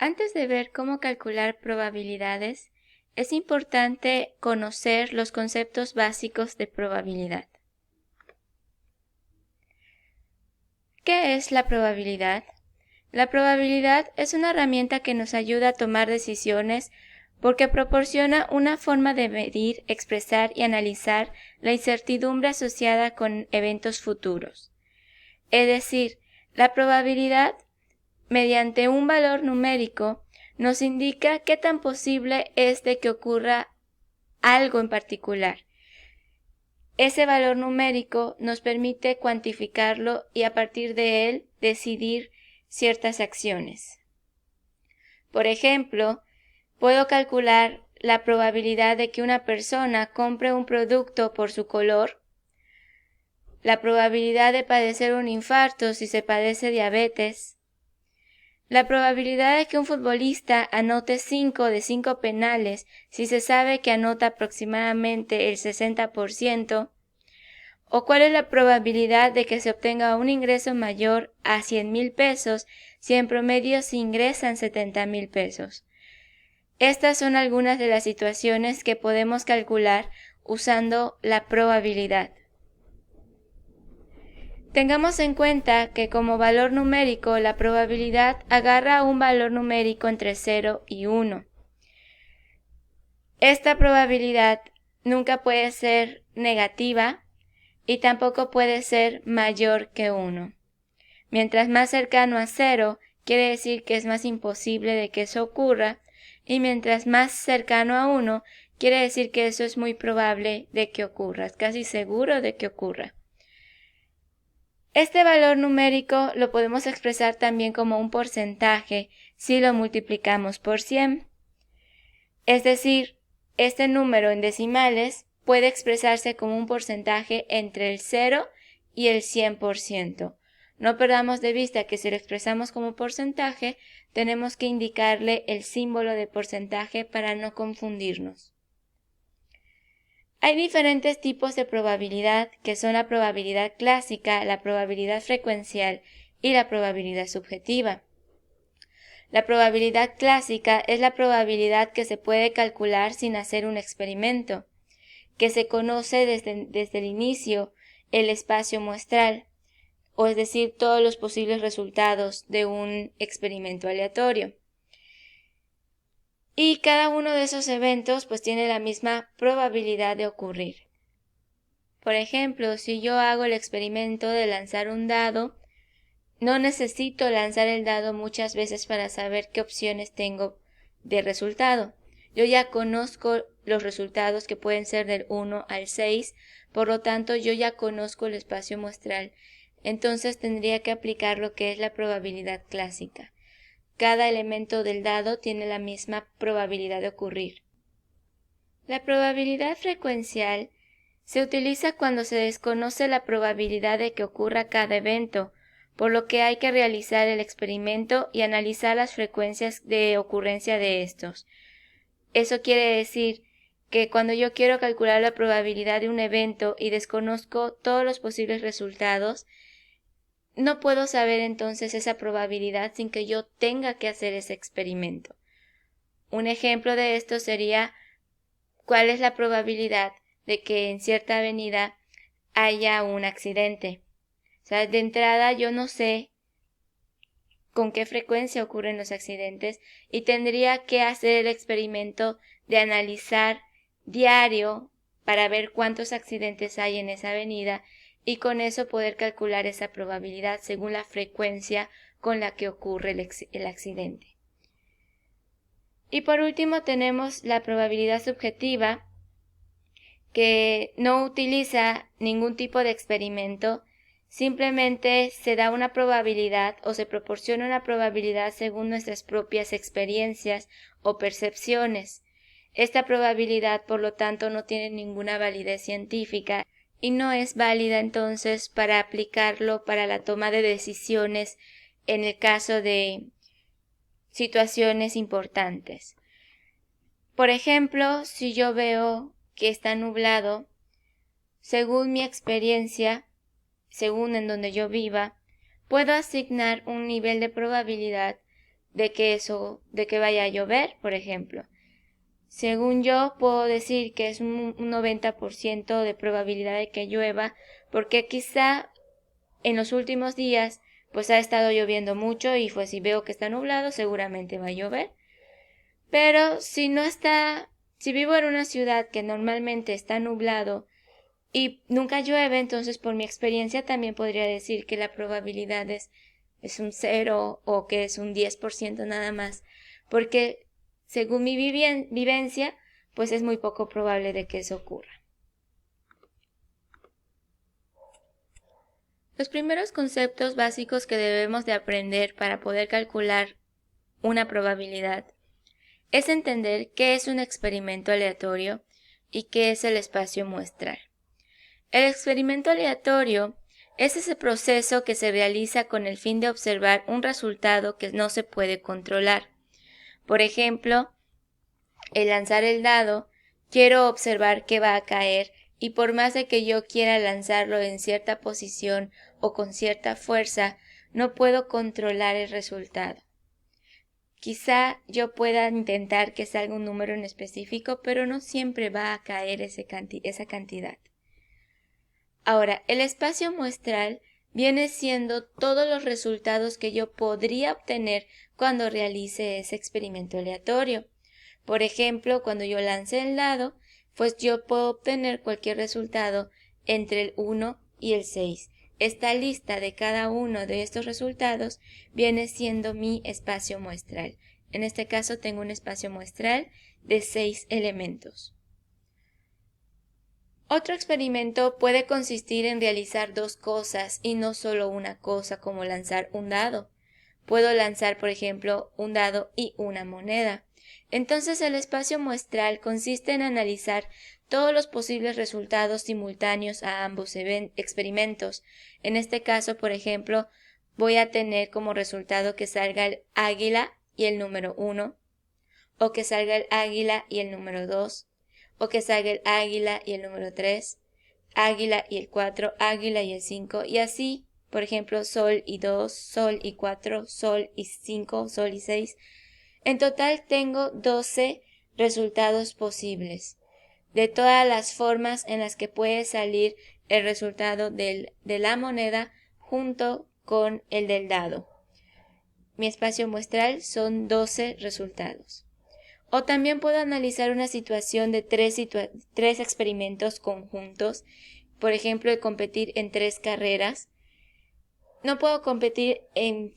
Antes de ver cómo calcular probabilidades, es importante conocer los conceptos básicos de probabilidad. ¿Qué es la probabilidad? La probabilidad es una herramienta que nos ayuda a tomar decisiones porque proporciona una forma de medir, expresar y analizar la incertidumbre asociada con eventos futuros. Es decir, la probabilidad, mediante un valor numérico, nos indica qué tan posible es de que ocurra algo en particular. Ese valor numérico nos permite cuantificarlo y a partir de él decidir ciertas acciones. Por ejemplo, puedo calcular la probabilidad de que una persona compre un producto por su color, la probabilidad de padecer un infarto si se padece diabetes, la probabilidad de que un futbolista anote 5 de 5 penales si se sabe que anota aproximadamente el 60%, o cuál es la probabilidad de que se obtenga un ingreso mayor a 100,000 pesos si en promedio se ingresan 70,000 pesos. Estas son algunas de las situaciones que podemos calcular usando la probabilidad. Tengamos en cuenta que como valor numérico la probabilidad agarra un valor numérico entre 0 y 1. Esta probabilidad nunca puede ser negativa y tampoco puede ser mayor que 1. Mientras más cercano a 0, quiere decir que es más imposible de que eso ocurra, y mientras más cercano a 1, quiere decir que eso es muy probable de que ocurra, es casi seguro de que ocurra. Este valor numérico lo podemos expresar también como un porcentaje si lo multiplicamos por 100. Es decir, este número en decimales puede expresarse como un porcentaje entre el 0 y el 100%. No perdamos de vista que si lo expresamos como porcentaje, tenemos que indicarle el símbolo de porcentaje para no confundirnos. Hay diferentes tipos de probabilidad, que son la probabilidad clásica, la probabilidad frecuencial y la probabilidad subjetiva. La probabilidad clásica es la probabilidad que se puede calcular sin hacer un experimento, que se conoce desde el inicio el espacio muestral, o es decir, todos los posibles resultados de un experimento aleatorio. Y cada uno de esos eventos pues tiene la misma probabilidad de ocurrir. Por ejemplo, si yo hago el experimento de lanzar un dado, no necesito lanzar el dado muchas veces para saber qué opciones tengo de resultado. Yo ya conozco los resultados que pueden ser del 1 al 6, por lo tanto yo ya conozco el espacio muestral. Entonces tendría que aplicar lo que es la probabilidad clásica. Cada elemento del dado tiene la misma probabilidad de ocurrir. La probabilidad frecuencial se utiliza cuando se desconoce la probabilidad de que ocurra cada evento, por lo que hay que realizar el experimento y analizar las frecuencias de ocurrencia de estos. Eso quiere decir que cuando yo quiero calcular la probabilidad de un evento y desconozco todos los posibles resultados, no puedo saber entonces esa probabilidad sin que yo tenga que hacer ese experimento. Un ejemplo de esto sería cuál es la probabilidad de que en cierta avenida haya un accidente. O sea, de entrada yo no sé con qué frecuencia ocurren los accidentes y tendría que hacer el experimento de analizar diario para ver cuántos accidentes hay en esa avenida y con eso poder calcular esa probabilidad según la frecuencia con la que ocurre el accidente. Y por último tenemos la probabilidad subjetiva, que no utiliza ningún tipo de experimento, simplemente se da una probabilidad o se proporciona una probabilidad según nuestras propias experiencias o percepciones. Esta probabilidad, por lo tanto, no tiene ninguna validez científica y no es válida entonces para aplicarlo para la toma de decisiones en el caso de situaciones importantes. Por ejemplo, si yo veo que está nublado, según mi experiencia, según en donde yo viva, puedo asignar un nivel de probabilidad de que vaya a llover, por ejemplo. Según yo, puedo decir que es un 90% de probabilidad de que llueva, porque quizá en los últimos días pues ha estado lloviendo mucho y pues si veo que está nublado seguramente va a llover. Pero si vivo en una ciudad que normalmente está nublado y nunca llueve, entonces por mi experiencia también podría decir que la probabilidad es un 0 o que es un 10% nada más, porque según mi vivencia, pues es muy poco probable de que eso ocurra. Los primeros conceptos básicos que debemos de aprender para poder calcular una probabilidad es entender qué es un experimento aleatorio y qué es el espacio muestral. El experimento aleatorio es ese proceso que se realiza con el fin de observar un resultado que no se puede controlar. Por ejemplo, el lanzar el dado, quiero observar qué va a caer y por más de que yo quiera lanzarlo en cierta posición o con cierta fuerza, no puedo controlar el resultado. Quizá yo pueda intentar que salga un número en específico, pero no siempre va a caer esa cantidad. Ahora, el espacio muestral viene siendo todos los resultados que yo podría obtener cuando realice ese experimento aleatorio. Por ejemplo, cuando yo lance el dado, pues yo puedo obtener cualquier resultado entre el 1 y el 6. Esta lista de cada uno de estos resultados viene siendo mi espacio muestral. En este caso tengo un espacio muestral de 6 elementos. Otro experimento puede consistir en realizar dos cosas y no solo una cosa, como lanzar un dado. Puedo lanzar, por ejemplo, un dado y una moneda. Entonces el espacio muestral consiste en analizar todos los posibles resultados simultáneos a ambos experimentos. En este caso, por ejemplo, voy a tener como resultado que salga el águila y el número 1, o que salga el águila y el número 2, o que salga el águila y el número 3, águila y el 4, águila y el 5, y así, por ejemplo, sol y 2, sol y 4, sol y 5, sol y 6. En total tengo 12 resultados posibles, de todas las formas en las que puede salir el resultado de la moneda junto con el del dado. Mi espacio muestral son 12 resultados. O también puedo analizar una situación de tres experimentos conjuntos, por ejemplo, de competir en 3 carreras. No puedo competir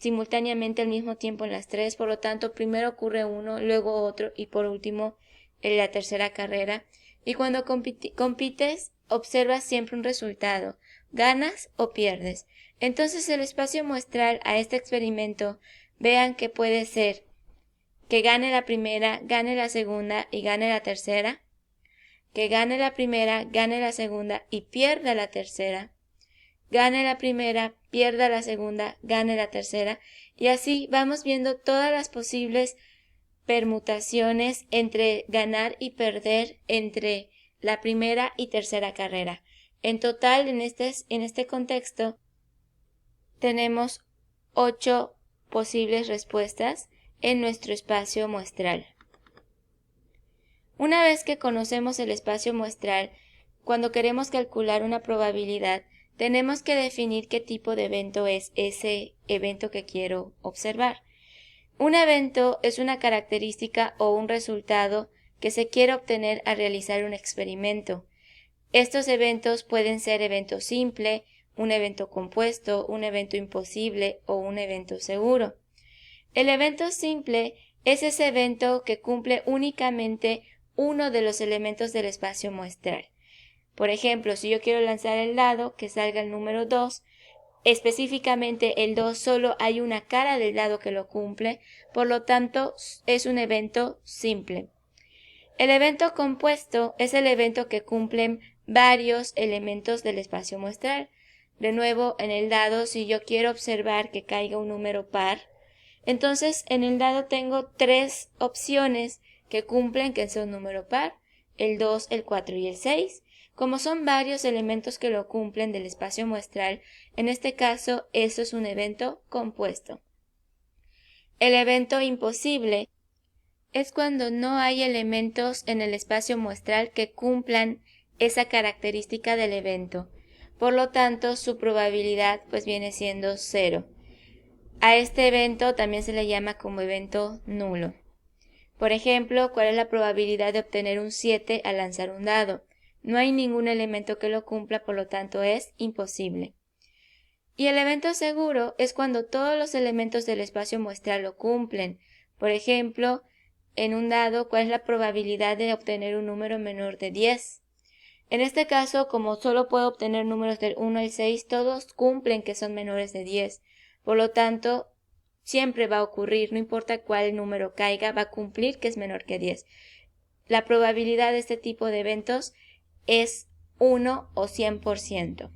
simultáneamente al mismo tiempo en las 3, por lo tanto, primero ocurre uno, luego otro y por último en la tercera carrera. Y cuando compites, observas siempre un resultado, ganas o pierdes. Entonces el espacio muestral a este experimento, vean que puede ser que gane la primera, gane la segunda y gane la tercera, que gane la primera, gane la segunda y pierda la tercera, gane la primera, pierda la segunda, gane la tercera, y así vamos viendo todas las posibles permutaciones entre ganar y perder entre la primera y tercera carrera. En total, en este contexto, tenemos 8 posibles respuestas en nuestro espacio muestral. Una vez que conocemos el espacio muestral, cuando queremos calcular una probabilidad, tenemos que definir qué tipo de evento es ese evento que quiero observar. Un evento es una característica o un resultado que se quiere obtener al realizar un experimento. Estos eventos pueden ser evento simple, un evento compuesto, un evento imposible o un evento seguro. El evento simple es ese evento que cumple únicamente uno de los elementos del espacio muestral. Por ejemplo, si yo quiero lanzar el dado, que salga el número 2, específicamente el 2 solo hay una cara del dado que lo cumple, por lo tanto es un evento simple. El evento compuesto es el evento que cumplen varios elementos del espacio muestral. De nuevo, en el dado, si yo quiero observar que caiga un número par, entonces en el dado tengo 3 opciones que cumplen que es un número par, el 2, el 4 y el 6. Como son varios elementos que lo cumplen del espacio muestral, en este caso eso es un evento compuesto. El evento imposible es cuando no hay elementos en el espacio muestral que cumplan esa característica del evento. Por lo tanto, su probabilidad pues viene siendo 0. A este evento también se le llama como evento nulo. Por ejemplo, ¿cuál es la probabilidad de obtener un 7 al lanzar un dado? No hay ningún elemento que lo cumpla, por lo tanto es imposible. Y el evento seguro es cuando todos los elementos del espacio muestral lo cumplen. Por ejemplo, en un dado, ¿cuál es la probabilidad de obtener un número menor de 10? En este caso, como solo puedo obtener números del 1 al 6, todos cumplen que son menores de 10. Por lo tanto, siempre va a ocurrir, no importa cuál número caiga, va a cumplir que es menor que 10. La probabilidad de este tipo de eventos es 1 o 100%.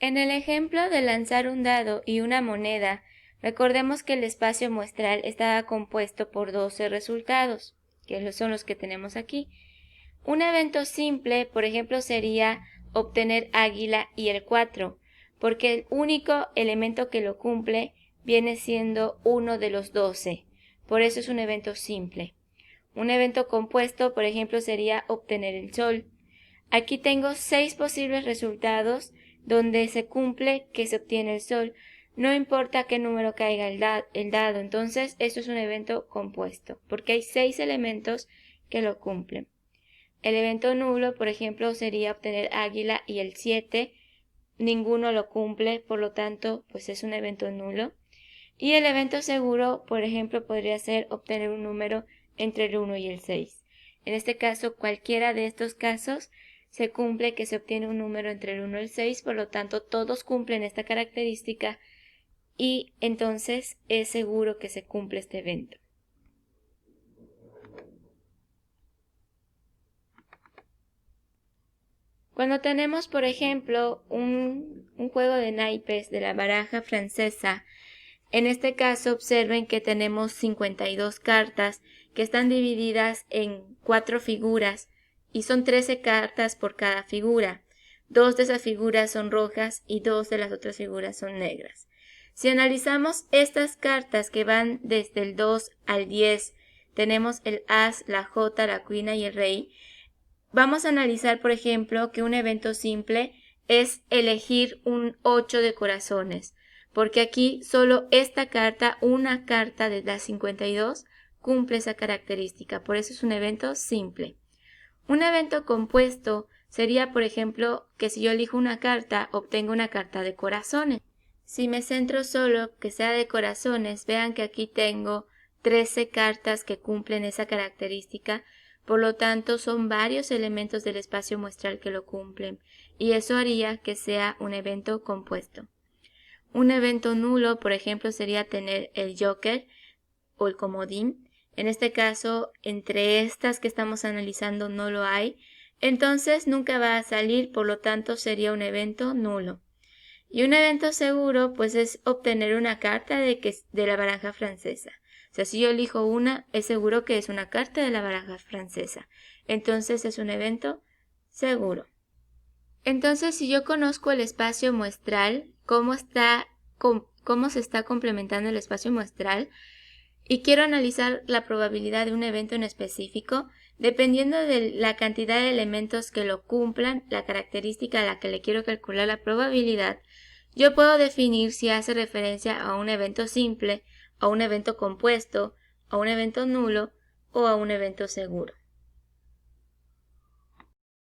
En el ejemplo de lanzar un dado y una moneda, recordemos que el espacio muestral estaba compuesto por 12 resultados, que son los que tenemos aquí. Un evento simple, por ejemplo, sería obtener águila y el 4, porque el único elemento que lo cumple viene siendo uno de los 12. Por eso es un evento simple. Un evento compuesto, por ejemplo, sería obtener el sol. Aquí tengo 6 posibles resultados donde se cumple que se obtiene el sol. No importa qué número caiga el dado, entonces esto es un evento compuesto, porque hay 6 elementos que lo cumplen. El evento nulo, por ejemplo, sería obtener águila y el 7. Ninguno lo cumple, por lo tanto, pues es un evento nulo. Y el evento seguro, por ejemplo, podría ser obtener un número entre el 1 y el 6. En este caso, cualquiera de estos casos se cumple que se obtiene un número entre el 1 y el 6, por lo tanto, todos cumplen esta característica y entonces es seguro que se cumple este evento. Cuando tenemos, por ejemplo, un juego de naipes de la baraja francesa, en este caso observen que tenemos 52 cartas que están divididas en 4 figuras y son 13 cartas por cada figura. 2 de esas figuras son rojas y 2 de las otras figuras son negras. Si analizamos estas cartas que van desde el 2 al 10, tenemos el as, la jota, la cuina y el rey. Vamos a analizar, por ejemplo, que un evento simple es elegir un 8 de corazones, porque aquí solo esta carta, una carta de las 52, cumple esa característica, por eso es un evento simple. Un evento compuesto sería, por ejemplo, que si yo elijo una carta, obtengo una carta de corazones. Si me centro solo que sea de corazones, vean que aquí tengo 13 cartas que cumplen esa característica. Por lo tanto, son varios elementos del espacio muestral que lo cumplen, y eso haría que sea un evento compuesto. Un evento nulo, por ejemplo, sería tener el joker o el comodín. En este caso, entre estas que estamos analizando no lo hay, entonces nunca va a salir, por lo tanto sería un evento nulo. Y un evento seguro, pues es obtener una carta de la baraja francesa. O sea, si yo elijo una, es seguro que es una carta de la baraja francesa. Entonces es un evento seguro. Entonces, si yo conozco el espacio muestral, cómo se está complementando el espacio muestral, y quiero analizar la probabilidad de un evento en específico, dependiendo de la cantidad de elementos que lo cumplan, la característica a la que le quiero calcular la probabilidad, yo puedo definir si hace referencia a un evento simple, a un evento compuesto, a un evento nulo o a un evento seguro.